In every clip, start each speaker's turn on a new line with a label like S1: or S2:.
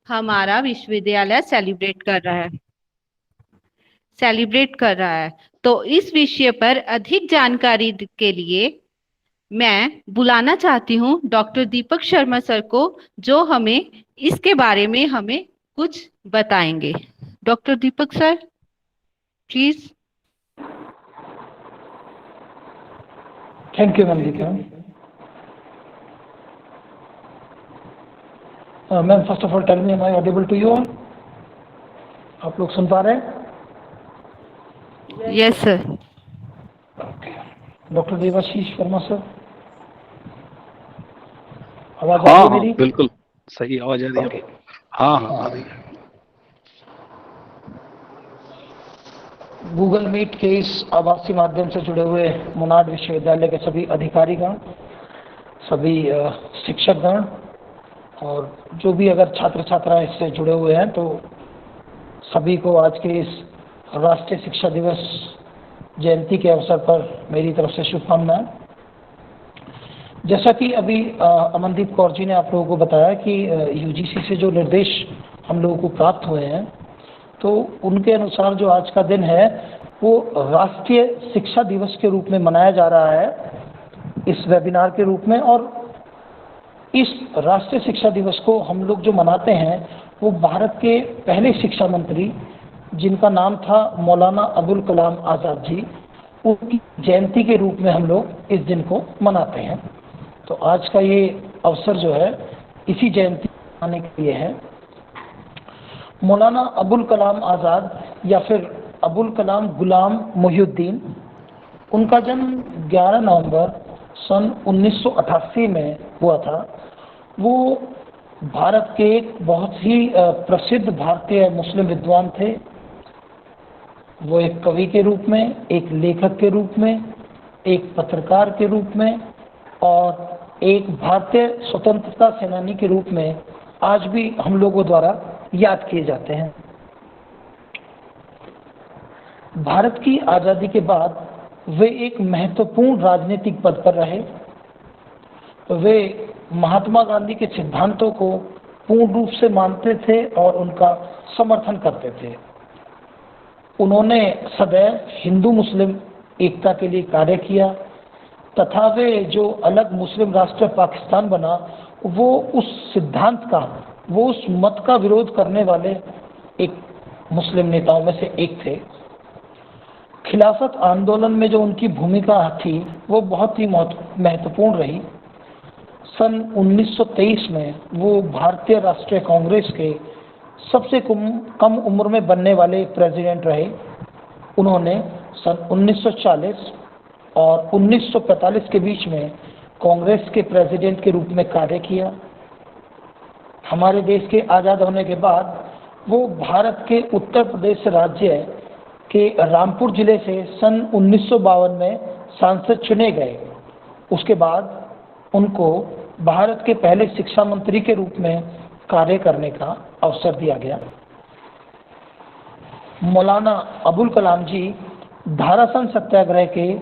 S1: हमारा विश्वविद्यालय सेलिब्रेट कर रहा है। तो इस विषय पर अधिक जानकारी के लिए मैं बुलाना चाहती हूँ डॉक्टर दीपक शर्मा सर को, जो हमें इसके बारे में हमें कुछ बताएंगे। Doctor Deepak sir, please.
S2: Thank you Nandita. Ma'am, first of all tell me, am I audible to you all? आप लोग सुन पा रहे हैं?
S1: Yes sir.
S2: Doctor Debashish Sharma sir, आवाज आ रही
S3: हाँ
S2: है
S3: हाँ
S2: मेरी?
S3: बिल्कुल सही आवाज आ रही है। हाँ हाँ आ रही है।
S2: गूगल मीट के इस आभासी माध्यम से जुड़े हुए मोनाड विश्वविद्यालय के सभी अधिकारीगण, सभी शिक्षकगण और जो भी अगर छात्र छात्राएं इससे जुड़े हुए हैं, तो सभी को आज के इस राष्ट्रीय शिक्षा दिवस जयंती के अवसर पर मेरी तरफ से शुभकामनाएं। जैसा कि अभी अमनदीप कौर जी ने आप लोगों को बताया कि यूजीसी से जो निर्देश हम लोगों को प्राप्त हुए हैं, तो उनके अनुसार जो आज का दिन है वो राष्ट्रीय शिक्षा दिवस के रूप में मनाया जा रहा है इस वेबिनार के रूप में। और इस राष्ट्रीय शिक्षा दिवस को हम लोग जो मनाते हैं वो भारत के पहले शिक्षा मंत्री, जिनका नाम था मौलाना अबुल कलाम आज़ाद जी, उनकी जयंती के रूप में हम लोग इस दिन को मनाते हैं। तो आज का ये अवसर जो है इसी जयंती मनाने के लिए है। मौलाना अबुल कलाम आज़ाद या फिर अबुल कलाम गुलाम मोहिउद्दीन, उनका जन्म 11 नवंबर सन 1988 में हुआ था। वो भारत के एक बहुत ही प्रसिद्ध भारतीय मुस्लिम विद्वान थे। वो एक कवि के रूप में, एक लेखक के रूप में, एक पत्रकार के रूप में और एक भारतीय स्वतंत्रता सेनानी के रूप में आज भी हम लोगों द्वारा याद किए जाते हैं। भारत की आज़ादी के बाद वे एक महत्वपूर्ण राजनीतिक पद पर रहे। वे महात्मा गांधी के सिद्धांतों को पूर्ण रूप से मानते थे और उनका समर्थन करते थे। उन्होंने सदैव हिंदू मुस्लिम एकता के लिए कार्य किया तथा वे जो अलग मुस्लिम राष्ट्र पाकिस्तान बना, वो उस सिद्धांत का, वो उस मत का विरोध करने वाले एक मुस्लिम नेताओं में से एक थे। खिलाफत आंदोलन में जो उनकी भूमिका थी वो बहुत ही महत्वपूर्ण रही। सन 1923 में वो भारतीय राष्ट्रीय कांग्रेस के सबसे कम उम्र में बनने वाले प्रेसिडेंट रहे। उन्होंने सन 1940 और 1945 के बीच में कांग्रेस के प्रेसिडेंट के रूप में कार्य किया। हमारे देश के आज़ाद होने के बाद वो भारत के उत्तर प्रदेश राज्य के रामपुर जिले से सन 1952 में सांसद चुने गए। उसके बाद उनको भारत के पहले शिक्षा मंत्री के रूप में कार्य करने का अवसर दिया गया। मौलाना अबुल कलाम जी धारासन सत्याग्रह के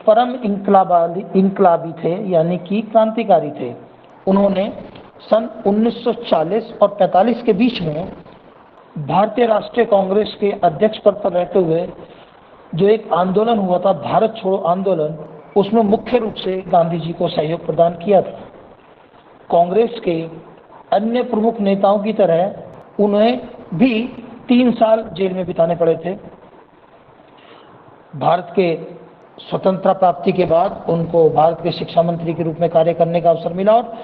S2: परम इनकलाबी थे, यानी कि क्रांतिकारी थे। उन्होंने सन 1940 और 45 के बीच में भारतीय राष्ट्रीय कांग्रेस के अध्यक्ष पद पर रहते हुए जो एक आंदोलन हुआ था, भारत छोड़ो आंदोलन, उसमें मुख्य रूप से गांधी जी को सहयोग प्रदान किया था। कांग्रेस के अन्य प्रमुख नेताओं की तरह उन्हें भी 3 साल जेल में बिताने पड़े थे। भारत के स्वतंत्रता प्राप्ति के बाद उनको भारत के शिक्षा मंत्री के रूप में कार्य करने का अवसर मिला और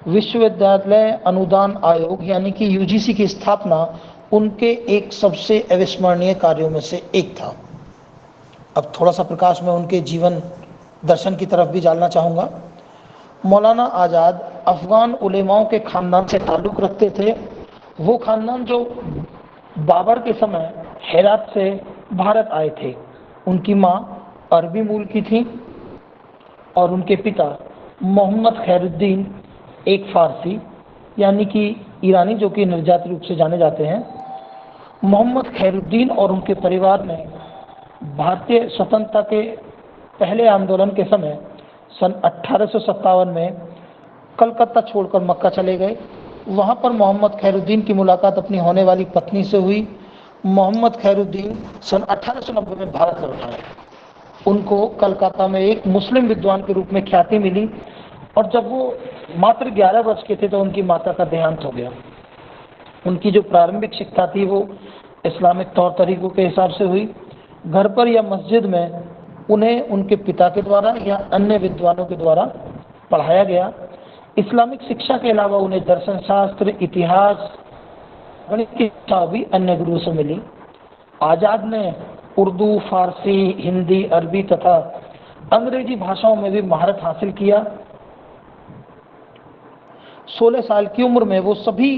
S2: विश्वविद्यालय अनुदान आयोग यानी कि यूजीसी की स्थापना उनके एक सबसे अविस्मरणीय कार्यों में से एक था। अब थोड़ा सा प्रकाश में उनके जीवन दर्शन की तरफ भी डालना चाहूँगा। मौलाना आज़ाद अफगान उलेमाओं के खानदान से ताल्लुक़ रखते थे। वो खानदान जो बाबर के समय हेरात से भारत आए थे। उनकी माँ अरबी मूल की थी और उनके पिता मोहम्मद खैरुद्दीन एक फ़ारसी यानी कि ईरानी, जो कि निर्जाति रूप से जाने जाते हैं। मोहम्मद खैरुद्दीन और उनके परिवार ने भारतीय स्वतंत्रता के पहले आंदोलन के समय सन 1857 में कलकत्ता छोड़कर मक्का चले गए। वहाँ पर मोहम्मद खैरुद्दीन की मुलाकात अपनी होने वाली पत्नी से हुई। मोहम्मद खैरुद्दीन सन 1890 में भारत लौट आए। उनको कलकत्ता में एक मुस्लिम विद्वान के रूप में ख्याति मिली, और जब वो मात्र 11 वर्ष के थे तो उनकी माता का देहांत हो गया। उनकी जो प्रारंभिक शिक्षा थी वो इस्लामिक तौर तरीकों के हिसाब से हुई। घर पर या मस्जिद में उन्हें उनके पिता के द्वारा या अन्य विद्वानों के द्वारा पढ़ाया गया। इस्लामिक शिक्षा के अलावा उन्हें दर्शन शास्त्र, इतिहास, गणित की शिक्षा भी अन्य गुरु से मिली। आज़ाद ने उर्दू, फारसी, हिंदी, अरबी तथा अंग्रेजी भाषाओं में भी महारत हासिल किया। 16 साल की उम्र में वो सभी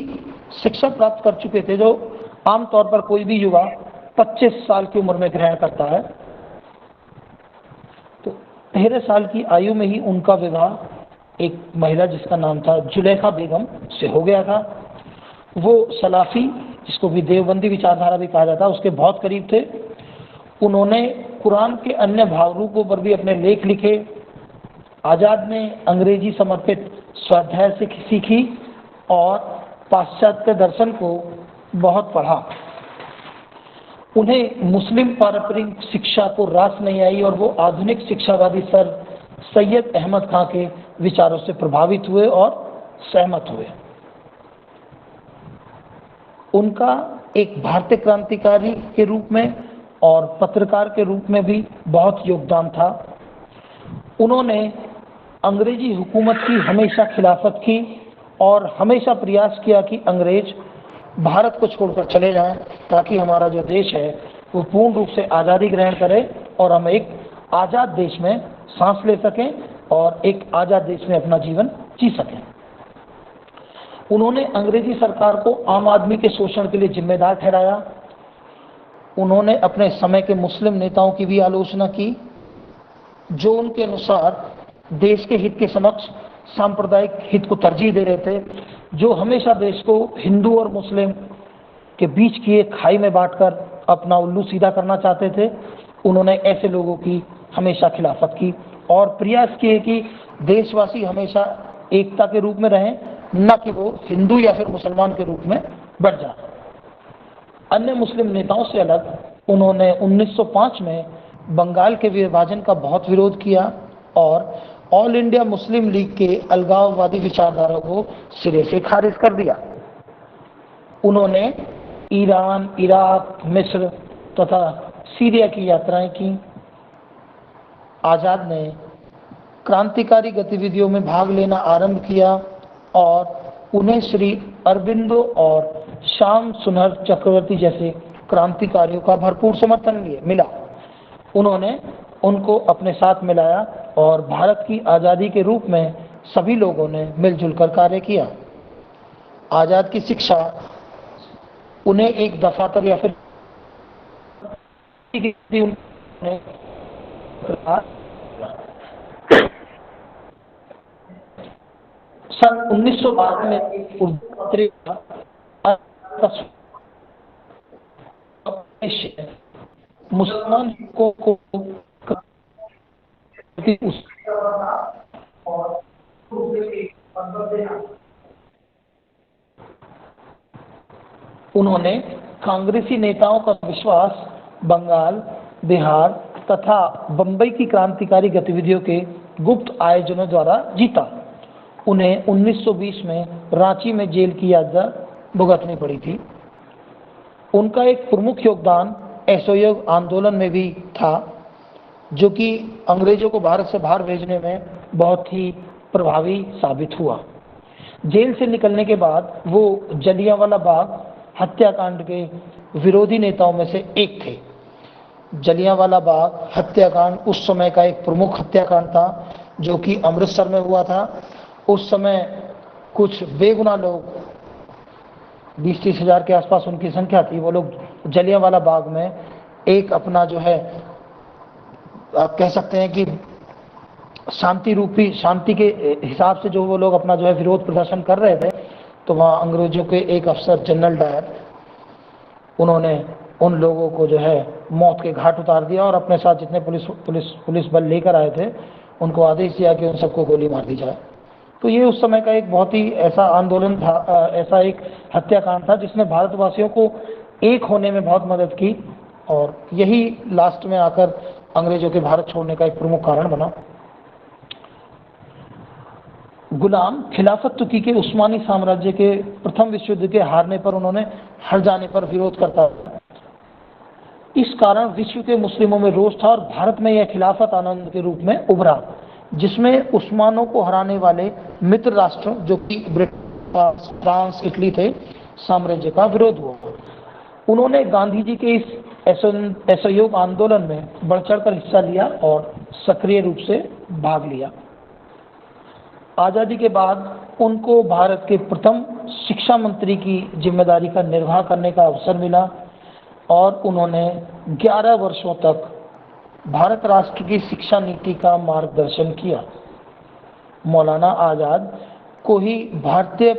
S2: शिक्षा प्राप्त कर चुके थे जो आमतौर पर कोई भी युवा 25 साल की उम्र में ग्रहण करता है। तो 13 साल की आयु में ही उनका विवाह एक महिला जिसका नाम था जुलेखा बेगम से हो गया था। वो सलाफी, जिसको भी देवबंदी विचारधारा भी कहा जाता है, उसके बहुत करीब थे। उन्होंने कुरान के अन्य भावरूपों पर भी अपने लेख लिखे। आज़ाद ने अंग्रेजी समर्पित स्वाध्याय सीखी और पाश्चात्य दर्शन को बहुत पढ़ा। उन्हें मुस्लिम पारंपरिक शिक्षा को रास नहीं आई और वो आधुनिक शिक्षावादी सर सैयद अहमद खां के विचारों से प्रभावित हुए और सहमत हुए। उनका एक भारतीय क्रांतिकारी के रूप में और पत्रकार के रूप में भी बहुत योगदान था। उन्होंने अंग्रेजी हुकूमत की हमेशा खिलाफत की और हमेशा प्रयास किया कि अंग्रेज भारत को छोड़कर चले जाएं, ताकि हमारा जो देश है वो पूर्ण रूप से आज़ादी ग्रहण करे और हम एक आज़ाद देश में सांस ले सकें और एक आज़ाद देश में अपना जीवन जी सकें। उन्होंने अंग्रेजी सरकार को आम आदमी के शोषण के लिए जिम्मेदार ठहराया। उन्होंने अपने समय के मुस्लिम नेताओं की भी आलोचना की, जो उनके अनुसार देश के हित के समक्ष सांप्रदायिक हित को तरजीह दे रहे थे, जो हमेशा देश को हिंदू और मुस्लिम के बीच की एक खाई में बांटकर अपना उल्लू सीधा करना चाहते थे। उन्होंने ऐसे लोगों की हमेशा खिलाफत की और प्रयास किए कि देशवासी हमेशा एकता के रूप में रहें, न कि वो हिंदू या फिर मुसलमान के रूप में बढ़ जाए। अन्य मुस्लिम नेताओं से अलग उन्होंने 1905 में बंगाल के विभाजन का बहुत विरोध किया और ऑल इंडिया मुस्लिम लीग के अलगाववादी विचारधारा को सिरे से खारिज कर दिया। उन्होंने ईरान, इराक, मिस्र तथा सीरिया की यात्राएं की। आज़ाद ने क्रांतिकारी गतिविधियों में भाग लेना आरंभ किया और उन्हें श्री अरबिंदो और श्याम सुंदर चक्रवर्ती जैसे क्रांतिकारियों का भरपूर समर्थन मिला। उन्होंने उनको अपने साथ मिलाया और भारत की आज़ादी के रूप में सभी लोगों ने मिलजुल कर कार्य किया। आज़ाद की शिक्षा उन्हें एक दफातर या फिर सन 1912 में उर्दू पत्रिका मुसलमान को उन्होंने कांग्रेसी नेताओं का विश्वास बंगाल, बिहार तथा बंबई की क्रांतिकारी गतिविधियों के गुप्त आयोजनों द्वारा जीता। उन्हें 1920 में रांची में जेल की यातना भुगतनी पड़ी थी। उनका एक प्रमुख योगदान असहयोग आंदोलन में भी था, जो कि अंग्रेजों को भारत से बाहर भेजने में बहुत ही प्रभावी साबित हुआ। जेल से निकलने के बाद वो जलियांवाला बाग हत्याकांड के विरोधी नेताओं में से एक थे। जलियांवाला बाग हत्याकांड उस समय का एक प्रमुख हत्याकांड था, जो कि अमृतसर में हुआ था। उस समय कुछ बेगुनाह लोग, 20-30 हजार के आसपास उनकी संख्या थी, वो लोग जलियांवाला बाग में एक अपना जो है, आप कह सकते हैं कि शांति के हिसाब से जो वो लोग अपना जो है विरोध प्रदर्शन कर रहे थे, तो वहाँ अंग्रेजों के एक अफसर जनरल डायर, उन्होंने उन लोगों को जो है मौत के घाट उतार दिया और अपने साथ जितने पुलिस बल लेकर आए थे उनको आदेश दिया कि उन सबको गोली मार दी जाए। तो ये उस समय का एक बहुत ही ऐसा आंदोलन था, ऐसा एक हत्याकांड था जिसने भारतवासियों को एक होने में बहुत मदद की, और यही लास्ट में आकर अंग्रेजों के भारत छोड़ने का एक प्रमुख कारण बना। गुलाम खिलाफत तुर्की के उस्मानी साम्राज्य के प्रथम विश्व युद्ध के हारने पर, उन्होंने हार जाने पर विरोध करता था। इस कारण विश्व के मुस्लिमों में रोष था और भारत में यह खिलाफत आंदोलन के रूप में उभरा, जिसमें उस्मानों को हराने वाले मित्र राष्ट्र जो कि ब्रिटेन, फ्रांस, इटली थे, साम्राज्य का विरोध हुआ। उन्होंने गांधी जी के इस असहयोग आंदोलन में बढ़ चढ़कर हिस्सा लिया और सक्रिय रूप से भाग लिया। आज़ादी के बाद उनको भारत के प्रथम शिक्षा मंत्री की जिम्मेदारी का निर्वाह करने का अवसर मिला और उन्होंने 11 वर्षों तक भारत राष्ट्र की शिक्षा नीति का मार्गदर्शन किया। मौलाना आज़ाद को ही भारतीय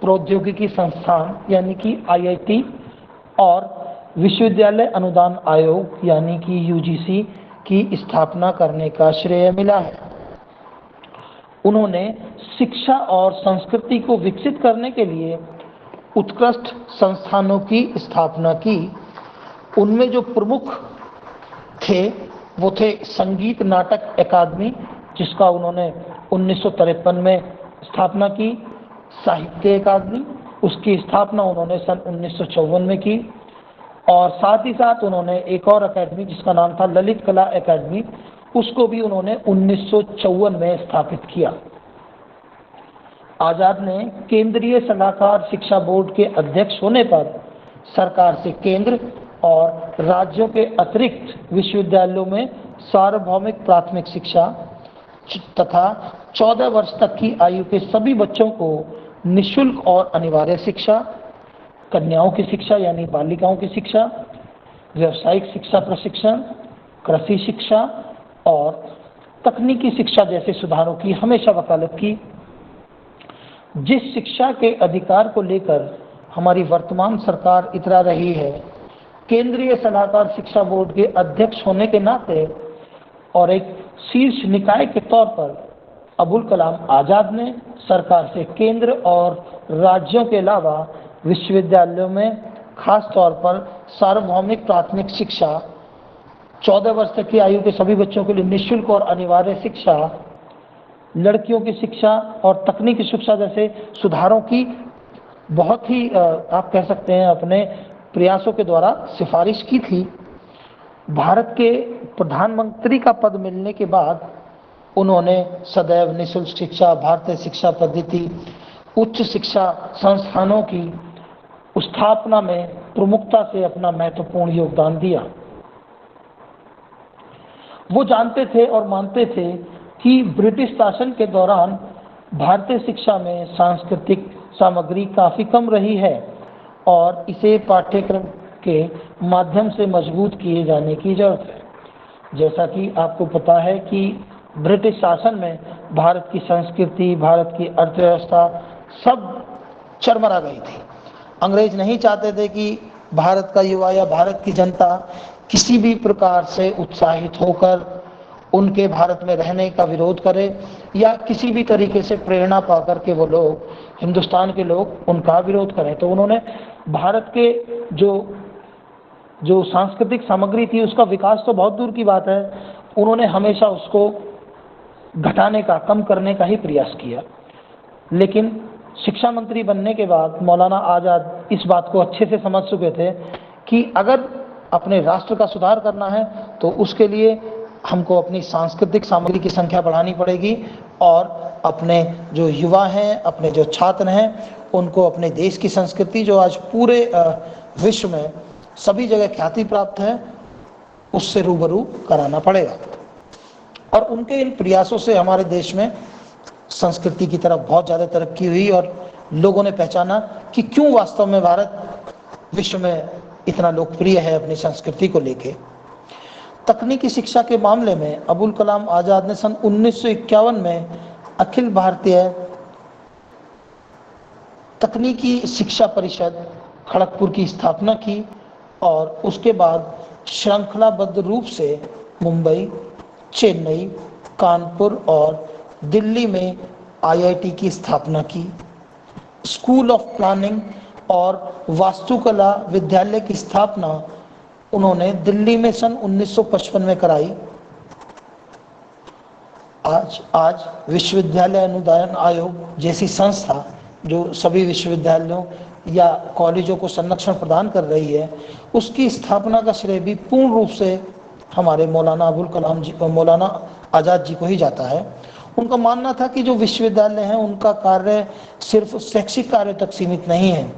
S2: प्रौद्योगिकी संस्थान यानी कि IIT और विश्वविद्यालय अनुदान आयोग यानी कि UGC की स्थापना करने का श्रेय मिला है। उन्होंने शिक्षा और संस्कृति को विकसित करने के लिए उत्कृष्ट संस्थानों की स्थापना की। उनमें जो प्रमुख थे वो थे संगीत नाटक अकादमी, जिसका उन्होंने 1953 में स्थापना की, साहित्य अकादमी, उसकी स्थापना उन्होंने सन 1954 में की, और साथ ही साथ उन्होंने एक और अकादमी जिसका नाम था ललित कला अकादमी, उसको भी उन्होंने 1954 में स्थापित किया। आज़ाद ने केंद्रीय सलाहकार शिक्षा बोर्ड के अध्यक्ष होने पर सरकार से केंद्र और राज्यों के अतिरिक्त विश्वविद्यालयों में सार्वभौमिक प्राथमिक शिक्षा तथा 14 वर्ष तक की आयु के सभी बच्चों को निःशुल्क और अनिवार्य शिक्षा, कन्याओं की शिक्षा यानी बालिकाओं की शिक्षा, व्यावसायिक शिक्षा प्रशिक्षण, कृषि शिक्षा और तकनीकी शिक्षा जैसे सुधारों की हमेशा वकालत की। जिस शिक्षा के अधिकार को लेकर हमारी वर्तमान सरकार इतरा रही है, केंद्रीय सलाहकार शिक्षा बोर्ड के अध्यक्ष होने के नाते और एक शीर्ष निकाय के तौर पर अबुल कलाम आज़ाद ने सरकार से केंद्र और राज्यों के अलावा विश्वविद्यालयों में खास तौर पर सार्वभौमिक प्राथमिक शिक्षा, 14 वर्ष तक की आयु के सभी बच्चों के लिए निःशुल्क और अनिवार्य शिक्षा, लड़कियों की शिक्षा और तकनीकी शिक्षा जैसे सुधारों की बहुत ही आप कह सकते हैं अपने प्रयासों के द्वारा सिफारिश की थी। भारत के प्रधानमंत्री का पद मिलने के बाद उन्होंने सदैव निःशुल्क शिक्षा, भारतीय शिक्षा पद्धति, उच्च शिक्षा संस्थानों की स्थापना में प्रमुखता से अपना महत्वपूर्ण योगदान दिया। वो जानते थे और मानते थे कि ब्रिटिश शासन के दौरान भारतीय शिक्षा में सांस्कृतिक सामग्री काफ़ी कम रही है और इसे पाठ्यक्रम के माध्यम से मजबूत किए जाने की जरूरत है। जैसा कि आपको पता है कि ब्रिटिश शासन में भारत की संस्कृति, भारत की अर्थव्यवस्था सब चरमरा गई थी। अंग्रेज नहीं चाहते थे कि भारत का युवा या भारत की जनता किसी भी प्रकार से उत्साहित होकर उनके भारत में रहने का विरोध करे या किसी भी तरीके से प्रेरणा पाकर के वो लोग, हिंदुस्तान के लोग, उनका विरोध करें। तो उन्होंने भारत के जो सांस्कृतिक सामग्री थी उसका विकास तो बहुत दूर की बात है, उन्होंने हमेशा उसको घटाने का, कम करने का ही प्रयास किया। लेकिन शिक्षा मंत्री बनने के बाद मौलाना आज़ाद इस बात को अच्छे से समझ चुके थे कि अगर अपने राष्ट्र का सुधार करना है तो उसके लिए हमको अपनी सांस्कृतिक सामग्री की संख्या बढ़ानी पड़ेगी और अपने जो युवा हैं, अपने जो छात्र हैं, उनको अपने देश की संस्कृति जो आज पूरे विश्व में सभी जगह ख्याति प्राप्त है, उससे रूबरू कराना पड़ेगा। और उनके इन प्रयासों से हमारे देश में संस्कृति की तरफ बहुत ज़्यादा तरक्की हुई और लोगों ने पहचाना कि क्यों वास्तव में भारत विश्व में इतना लोकप्रिय है अपनी संस्कृति को लेके। तकनीकी शिक्षा के मामले में अबुल कलाम आज़ाद ने सन 1951 में अखिल भारतीय तकनीकी शिक्षा परिषद खड़गपुर की स्थापना की और उसके बाद श्रृंखलाबद्ध रूप से मुंबई, चेन्नई, कानपुर और दिल्ली में आईआईटी की स्थापना की, स्कूल ऑफ प्लानिंग और वास्तुकला विद्यालय की स्थापना उन्होंने दिल्ली में सन 1955 में कराई। आज विश्वविद्यालय अनुदान आयोग जैसी संस्था जो सभी विश्वविद्यालयों या कॉलेजों को संरक्षण प्रदान कर रही है, उसकी स्थापना का श्रेय भी पूर्ण रूप से हमारे मौलाना आज़ाद जी को ही जाता है। उनका मानना था कि जो विश्वविद्यालय हैं उनका कार्य सिर्फ शैक्षिक कार्य तक सीमित नहीं है,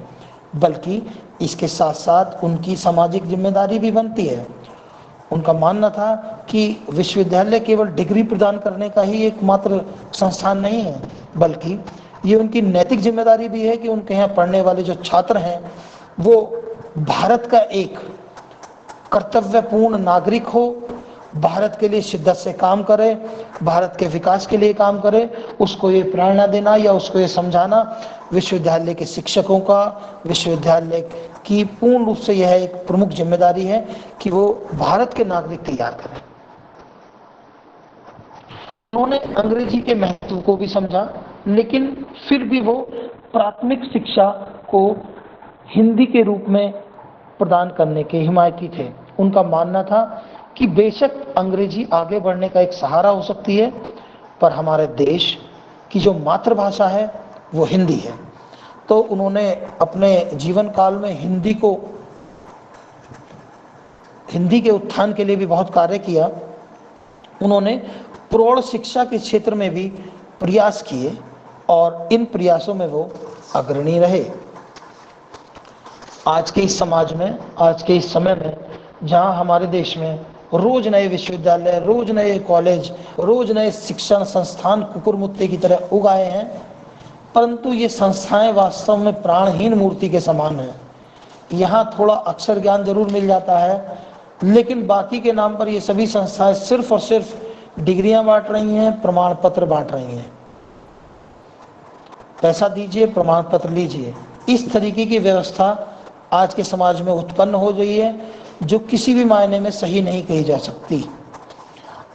S2: बल्कि इसके साथ साथ उनकी सामाजिक जिम्मेदारी भी बनती है। उनका मानना था कि विश्वविद्यालय केवल डिग्री प्रदान करने का ही एकमात्र संस्थान नहीं है, बल्कि ये उनकी नैतिक जिम्मेदारी भी है कि उनके यहाँ पढ़ने वाले जो छात्र हैं वो भारत का एक कर्तव्यपूर्ण नागरिक हो, भारत के लिए शिद्दत से काम करे, भारत के विकास के लिए काम करे। उसको ये प्रेरणा देना या उसको ये समझाना विश्वविद्यालय के शिक्षकों का, विश्वविद्यालय की पूर्ण रूप से यह एक प्रमुख जिम्मेदारी है कि वो भारत के नागरिक तैयार करें। उन्होंने अंग्रेजी के महत्व को भी समझा, लेकिन फिर भी वो प्राथमिक शिक्षा को हिंदी के रूप में प्रदान करने के हिमायती थे। उनका मानना था कि बेशक अंग्रेजी आगे बढ़ने का एक सहारा हो सकती है, पर हमारे देश की जो मातृभाषा है वो हिंदी है। तो उन्होंने अपने जीवन काल में हिंदी के उत्थान के लिए भी बहुत कार्य किया। उन्होंने प्रौढ़ शिक्षा के क्षेत्र में भी प्रयास किए और इन प्रयासों में वो अग्रणी रहे। आज के इस समाज में, आज के इस समय में, जहां हमारे देश में रोज नए विश्वविद्यालय, रोज नए कॉलेज, रोज नए शिक्षण संस्थान कुकुरमुत्ते की तरह उगाए हैं, परंतु ये संस्थाएं वास्तव में प्राणहीन मूर्ति के समान हैं। यहाँ थोड़ा अक्षर ज्ञान जरूर मिल जाता है, लेकिन बाकी के नाम पर ये सभी संस्थाएं सिर्फ और सिर्फ डिग्रियां बांट रही हैं, प्रमाण पत्र बांट रही हैं। पैसा दीजिए, प्रमाण पत्र लीजिए। इस तरीके की व्यवस्था आज के समाज में उत्पन्न हो गई है, जो किसी भी मायने में सही नहीं कही जा सकती।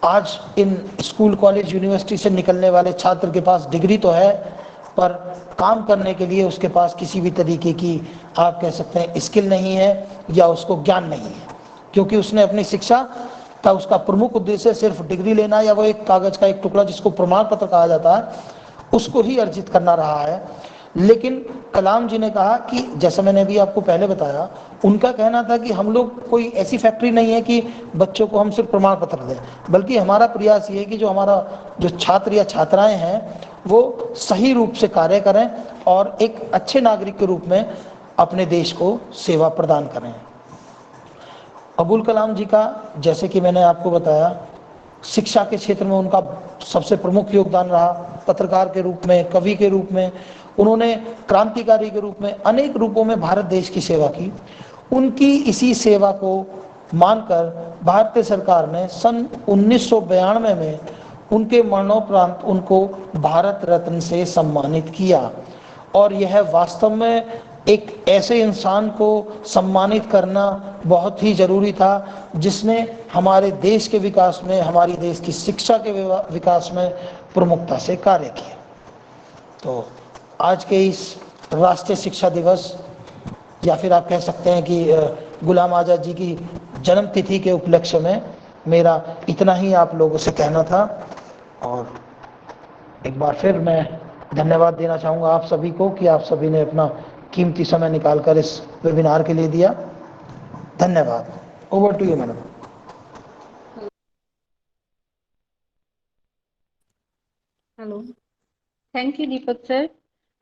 S2: आज इन स्कूल, कॉलेज, यूनिवर्सिटी से निकलने वाले छात्र के पास डिग्री तो है, पर काम करने के लिए उसके पास किसी भी तरीके की, आप कह सकते हैं, स्किल नहीं है या उसको ज्ञान नहीं है, क्योंकि उसने अपनी शिक्षा का उसका प्रमुख उद्देश्य सिर्फ डिग्री लेना या वो एक कागज का एक टुकड़ा जिसको प्रमाण पत्र कहा जाता है उसको ही अर्जित करना रहा है। लेकिन कलाम जी ने कहा कि, जैसा मैंने अभी आपको पहले बताया, उनका कहना था कि हम लोग कोई ऐसी फैक्ट्री नहीं है कि बच्चों को हम सिर्फ प्रमाण पत्र दें, बल्कि हमारा प्रयास ये है कि जो छात्र या छात्राएं हैं वो सही रूप से कार्य करें और एक अच्छे नागरिक के रूप में अपने देश को सेवा प्रदान करें। अबुल कलाम जी का, जैसे कि मैंने आपको बताया, शिक्षा के क्षेत्र में उनका सबसे प्रमुख योगदान रहा। पत्रकार के रूप में, कवि के रूप में, उन्होंने क्रांतिकारी के रूप में अनेक रूपों में भारत देश की सेवा की। उनकी इसी सेवा को मानकर भारतीय सरकार ने सन 1992 में उनके मरणोपरांत उनको भारत रत्न से सम्मानित किया। और यह वास्तव में एक ऐसे इंसान को सम्मानित करना बहुत ही जरूरी था जिसने हमारे देश के विकास में, हमारी देश की शिक्षा के विकास में प्रमुखता से कार्य किया। तो आज के इस राष्ट्रीय शिक्षा दिवस, या फिर आप कह सकते हैं कि गुलाम आज़ाद जी की जन्म तिथि के उपलक्ष्य में मेरा इतना ही आप लोगों से कहना था। और एक बार फिर मैं धन्यवाद देना चाहूँगा आप सभी को कि आप सभी ने अपना कीमती समय निकालकर इस वेबिनार के लिए दिया। धन्यवाद। Over to you madam.
S1: Hello, thank you Deepak sir.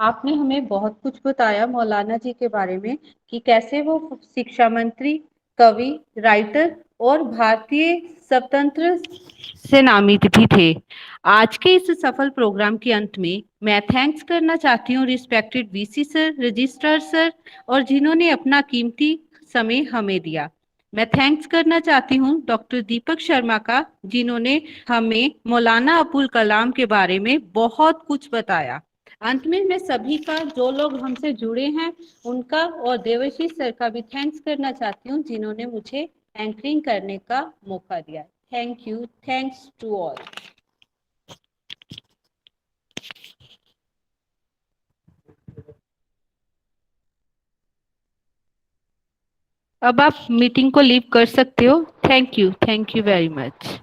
S1: आपने हमें बहुत कुछ बताया मौलाना जी के बारे में कि कैसे वो शिक्षा मंत्री, कवि, राइटर और भारतीय स्वतंत्र सेनानी भी थे। आज के इस सफल प्रोग्राम के अंत में मैं थैंक्स करना चाहती हूँ respected VC sir, registrar sir और जिन्होंने अपना कीमती समय हमें दिया। मैं थैंक्स करना चाहती हूँ डॉक्टर दीपक शर्मा का, जिन्होंने हमें मौलाना अबुल कलाम के बारे में बहुत कुछ बताया। अंत में मैं सभी का, जो लोग हमसे जुड़े हैं उनका और देवर्षि सर का भी थैंक्स करना चाहती हूँ, जिन्होंने मुझे एंकरिंग करने का मौका दिया। Thank you, thanks to all. अब आप मीटिंग को लीव कर सकते हो। Thank you very much.